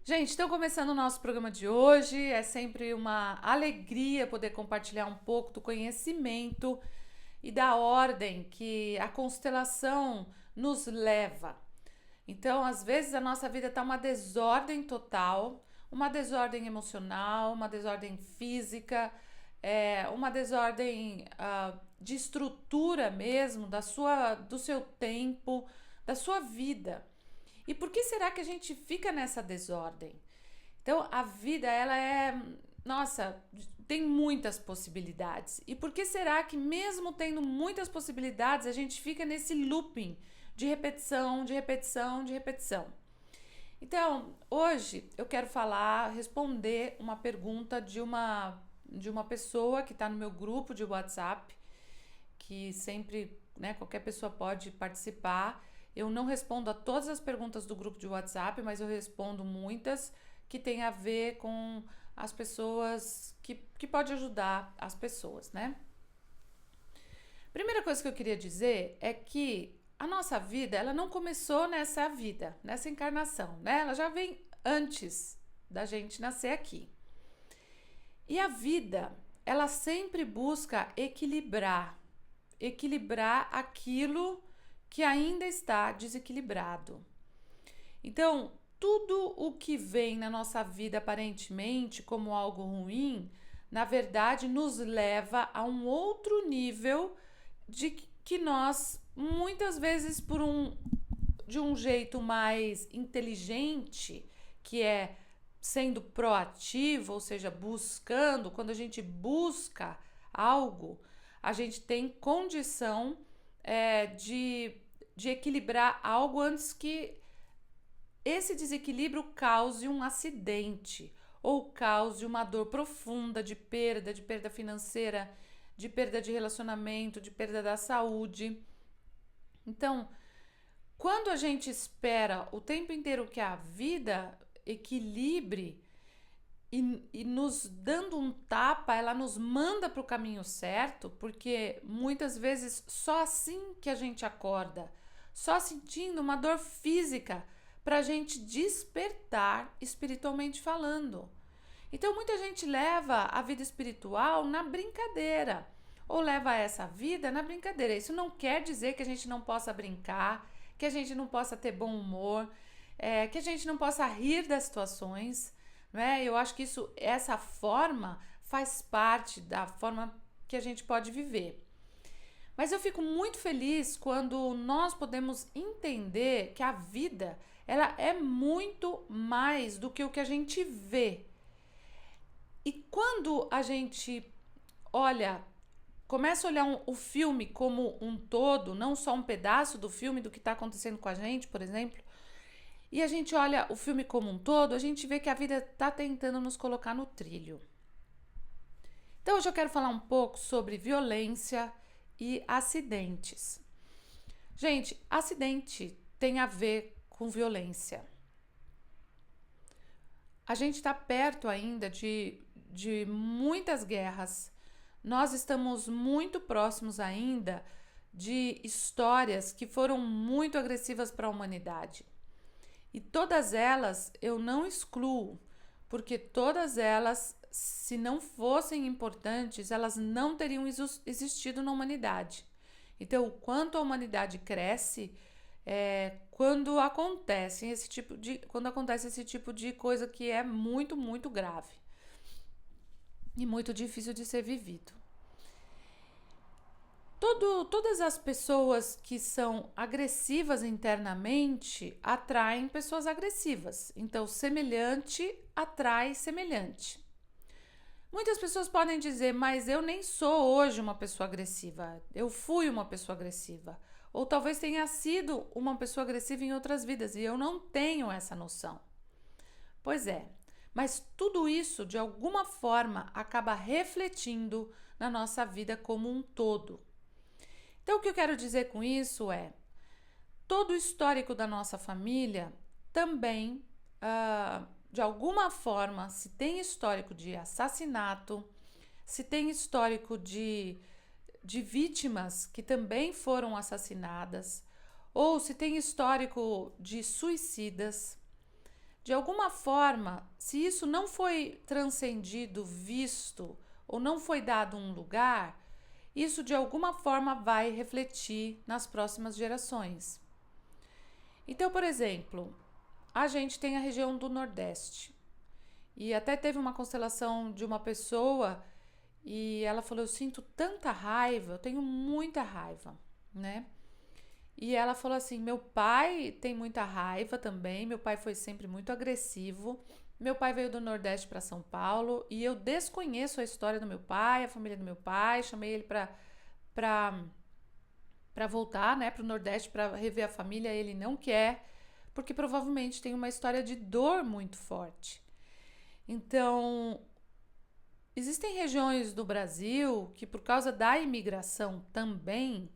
Gente, então começando o nosso programa de hoje, é sempre uma alegria poder compartilhar um pouco do conhecimento e da ordem que a constelação nos leva. Então, às vezes a nossa vida está uma desordem total, uma desordem emocional, uma desordem física, uma desordem de estrutura mesmo do seu tempo, da sua vida. E por que será que a gente fica nessa desordem? Então, a vida, nossa, tem muitas possibilidades. E por que será que mesmo tendo muitas possibilidades, a gente fica nesse looping de repetição, de repetição, de repetição? Então, hoje eu quero responder uma pergunta de uma pessoa que está no meu grupo de WhatsApp, que sempre, né, qualquer pessoa pode participar. Eu não respondo a todas as perguntas do grupo de WhatsApp, mas eu respondo muitas que tem a ver com as pessoas, que pode ajudar as pessoas, né? Primeira coisa que eu queria dizer é que a nossa vida, ela não começou nessa vida, nessa encarnação, né? Ela já vem antes da gente nascer aqui. E a vida, ela sempre busca equilibrar aquilo que ainda está desequilibrado. Então, tudo o que vem na nossa vida aparentemente como algo ruim, na verdade nos leva a um outro nível de que nós muitas vezes de um jeito mais inteligente, que é sendo proativo, ou seja, buscando, quando a gente busca algo, a gente tem condição de equilibrar algo antes que esse desequilíbrio cause um acidente ou cause uma dor profunda de perda financeira, de perda de relacionamento, de perda da saúde. Então, quando a gente espera o tempo inteiro que a vida equilibre e nos dando um tapa, ela nos manda para o caminho certo, porque muitas vezes só assim que a gente acorda, só sentindo uma dor física para a gente despertar espiritualmente falando. Então muita gente leva a vida espiritual na brincadeira, ou leva essa vida na brincadeira. Isso não quer dizer que a gente não possa brincar, que a gente não possa ter bom humor, que a gente não possa rir das situações, né? Eu acho que essa forma faz parte da forma que a gente pode viver. Mas eu fico muito feliz quando nós podemos entender que a vida, ela é muito mais do que o que a gente vê. E quando a gente olha, começa a olhar o filme como um todo, não só um pedaço do filme do que está acontecendo com a gente, por exemplo, e a gente olha o filme como um todo, a gente vê que a vida está tentando nos colocar no trilho. Então hoje eu quero falar um pouco sobre violência e acidentes. Gente, acidente tem a ver com violência. A gente está perto ainda de muitas guerras. Nós estamos muito próximos ainda de histórias que foram muito agressivas para a humanidade. E todas elas eu não excluo, porque todas elas, se não fossem importantes, elas não teriam existido na humanidade. Então, o quanto a humanidade cresce quando acontece esse tipo de coisa que é muito, muito grave e muito difícil de ser vivido. Todas as pessoas que são agressivas internamente atraem pessoas agressivas. Então, semelhante atrai semelhante. Muitas pessoas podem dizer, mas eu nem sou hoje uma pessoa agressiva. Eu fui uma pessoa agressiva. Ou talvez tenha sido uma pessoa agressiva em outras vidas e eu não tenho essa noção. Pois é, mas tudo isso de alguma forma acaba refletindo na nossa vida como um todo. Então, o que eu quero dizer com isso é: todo o histórico da nossa família também, de alguma forma, se tem histórico de assassinato, se tem histórico de vítimas que também foram assassinadas, ou se tem histórico de suicidas, de alguma forma, se isso não foi transcendido, visto, ou não foi dado um lugar, isso de alguma forma vai refletir nas próximas gerações. Então, por exemplo, a gente tem a região do Nordeste. E até teve uma constelação de uma pessoa e ela falou: eu sinto tanta raiva, eu tenho muita raiva, né? E ela falou assim: meu pai tem muita raiva também, meu pai foi sempre muito agressivo. Meu pai veio do Nordeste para São Paulo e eu desconheço a história do meu pai, a família do meu pai. Chamei ele para voltar, né, para o Nordeste para rever a família. Ele não quer, porque provavelmente tem uma história de dor muito forte. Então, existem regiões do Brasil que, por causa da imigração também,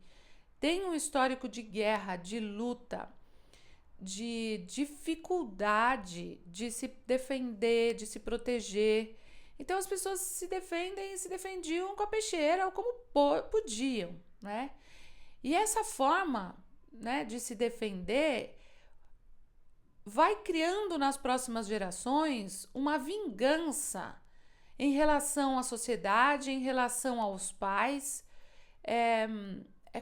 tem um histórico de guerra, de luta, de dificuldade de se defender, de se proteger. Então as pessoas se defendem e se defendiam com a peixeira ou como podiam, né? E essa forma, né, de se defender vai criando nas próximas gerações uma vingança em relação à sociedade, em relação aos pais. É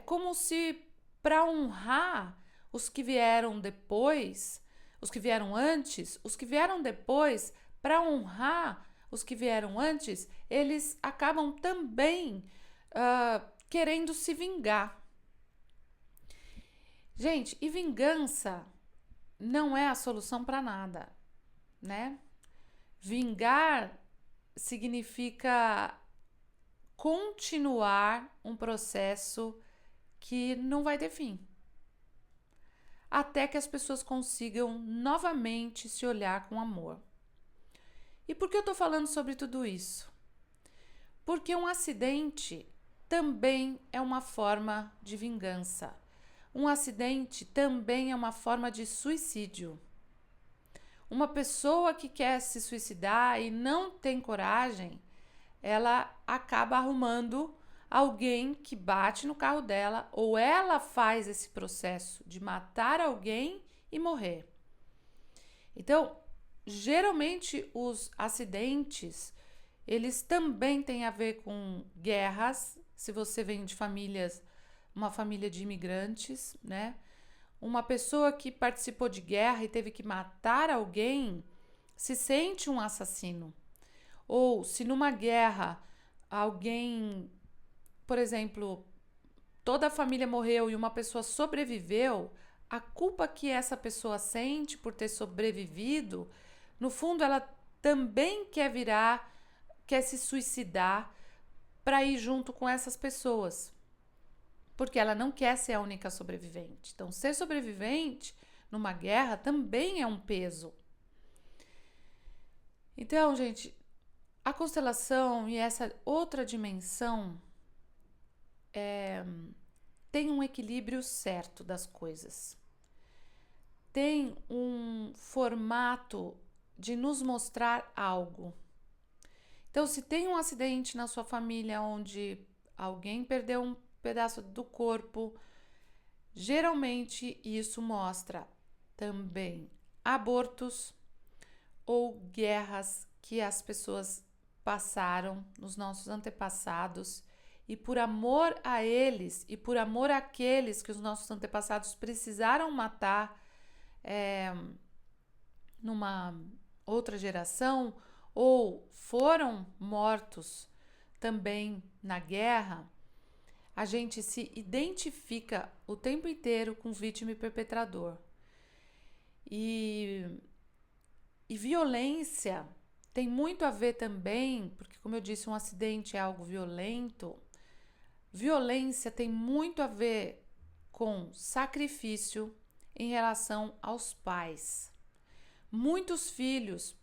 como se, para honrar os que vieram depois, os que vieram antes, os que vieram depois, para honrar os que vieram antes, eles acabam também querendo se vingar. Gente, e vingança não é a solução para nada, né? Vingar significa continuar um processo que não vai ter fim, até que as pessoas consigam novamente se olhar com amor. E por que eu estou falando sobre tudo isso? Porque um acidente também é uma forma de vingança. Um acidente também é uma forma de suicídio. Uma pessoa que quer se suicidar e não tem coragem, ela acaba arrumando alguém que bate no carro dela, ou ela faz esse processo de matar alguém e morrer. Então, geralmente os acidentes, eles também têm a ver com guerras. Se você vem de famílias, uma família de imigrantes, né? Uma pessoa que participou de guerra e teve que matar alguém se sente um assassino. Ou se numa guerra alguém, por exemplo, toda a família morreu e uma pessoa sobreviveu, a culpa que essa pessoa sente por ter sobrevivido, no fundo ela também quer se suicidar para ir junto com essas pessoas. Porque ela não quer ser a única sobrevivente. Então, ser sobrevivente numa guerra também é um peso. Então, gente, a constelação e essa outra dimensão tem um equilíbrio certo das coisas. Tem um formato de nos mostrar algo. Então, se tem um acidente na sua família onde alguém perdeu um pedaço do corpo, geralmente isso mostra também abortos ou guerras que as pessoas passaram nos nossos antepassados, e por amor a eles e por amor àqueles que os nossos antepassados precisaram matar numa outra geração ou foram mortos também na guerra, a gente se identifica o tempo inteiro com vítima e perpetrador. E violência tem muito a ver também, porque como eu disse, um acidente é algo violento. Violência tem muito a ver com sacrifício em relação aos pais. Muitos filhos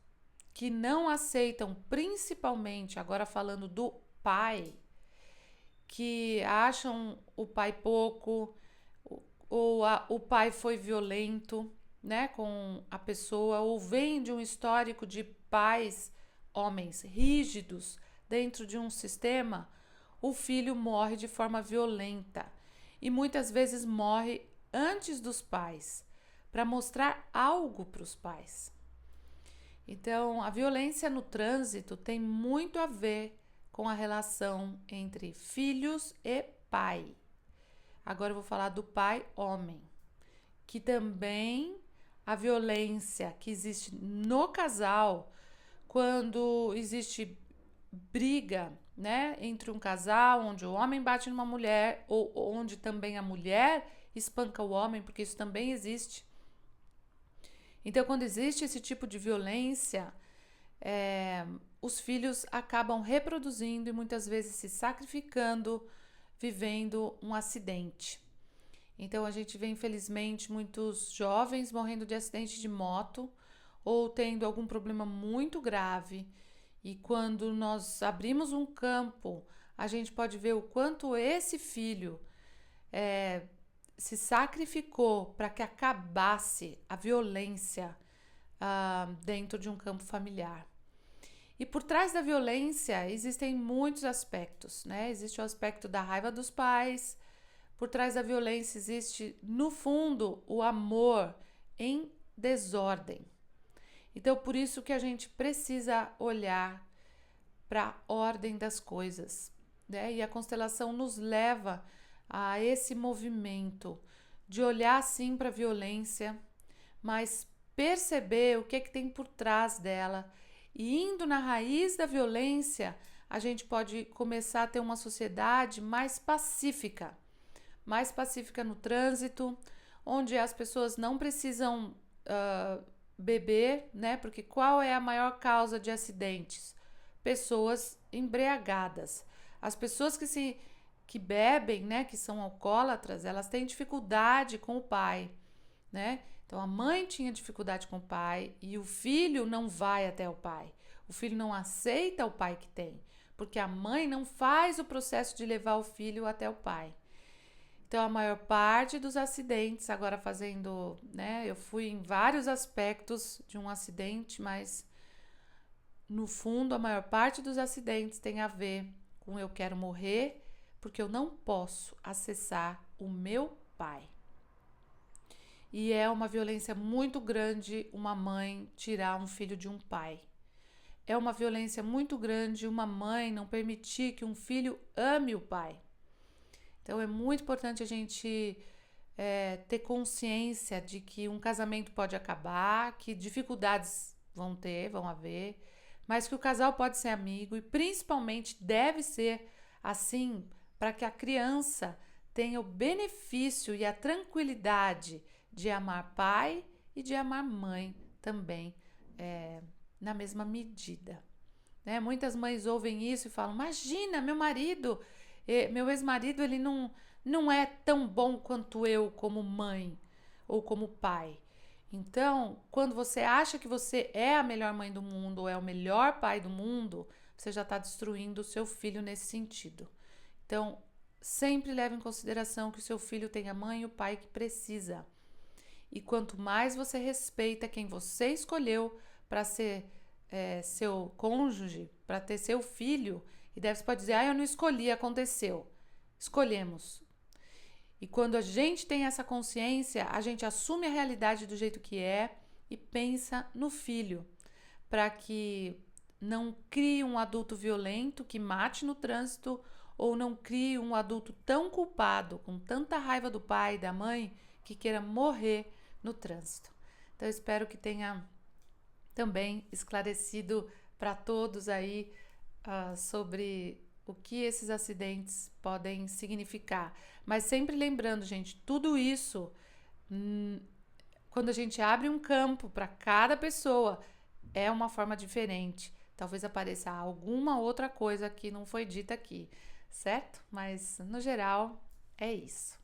que não aceitam, principalmente, agora falando do pai, que acham o pai pouco, ou o pai foi violento, né, com a pessoa, ou vem de um histórico de pais, homens rígidos dentro de um sistema, o filho morre de forma violenta e muitas vezes morre antes dos pais, para mostrar algo para os pais. Então, a violência no trânsito tem muito a ver com a relação entre filhos e pai. Agora eu vou falar do pai homem, que também a violência que existe no casal, quando existe briga, né, entre um casal, onde o homem bate numa mulher, ou onde também a mulher espanca o homem, porque isso também existe. Então, quando existe esse tipo de violência, os filhos acabam reproduzindo e muitas vezes se sacrificando, vivendo um acidente. Então, a gente vê, infelizmente, muitos jovens morrendo de acidente de moto ou tendo algum problema muito grave. E quando nós abrimos um campo, a gente pode ver o quanto esse filho se sacrificou para que acabasse a violência dentro de um campo familiar. E por trás da violência existem muitos aspectos, né? Existe o aspecto da raiva dos pais, por trás da violência existe, no fundo, o amor em desordem. Então, por isso que a gente precisa olhar para a ordem das coisas, né? E a constelação nos leva a esse movimento de olhar sim para a violência, mas perceber o que tem por trás dela. E indo na raiz da violência, a gente pode começar a ter uma sociedade mais pacífica no trânsito, onde as pessoas não precisam beber, né? Porque qual é a maior causa de acidentes? Pessoas embriagadas. As pessoas que bebem, né, que são alcoólatras, elas têm dificuldade com o pai, né? Então a mãe tinha dificuldade com o pai e o filho não vai até o pai. O filho não aceita o pai que tem, porque a mãe não faz o processo de levar o filho até o pai. Então a maior parte dos acidentes, agora fazendo, né, eu fui em vários aspectos de um acidente, mas no fundo a maior parte dos acidentes tem a ver com eu quero morrer porque eu não posso acessar o meu pai. E é uma violência muito grande uma mãe tirar um filho de um pai. É uma violência muito grande uma mãe não permitir que um filho ame o pai. Então é muito importante a gente ter consciência de que um casamento pode acabar, que dificuldades vão haver, mas que o casal pode ser amigo e principalmente deve ser assim para que a criança tenha o benefício e a tranquilidade de amar pai e de amar mãe também na mesma medida. Né? Muitas mães ouvem isso e falam, imagina, meu ex-marido, ele não é tão bom quanto eu como mãe ou como pai. Então, quando você acha que você é a melhor mãe do mundo ou é o melhor pai do mundo, você já está destruindo o seu filho nesse sentido. Então, sempre leve em consideração que o seu filho tem a mãe e o pai que precisa. E quanto mais você respeita quem você escolheu para ser seu cônjuge, para ter seu filho, e daí você pode dizer, eu não escolhi, aconteceu. Escolhemos. E quando a gente tem essa consciência, a gente assume a realidade do jeito que é e pensa no filho, para que não crie um adulto violento que mate no trânsito ou não crie um adulto tão culpado, com tanta raiva do pai e da mãe, que queira morrer no trânsito. Então, eu espero que tenha também esclarecido para todos aí sobre o que esses acidentes podem significar. Mas sempre lembrando, gente, tudo isso, quando a gente abre um campo para cada pessoa, é uma forma diferente. Talvez apareça alguma outra coisa que não foi dita aqui, certo? Mas, no geral, é isso.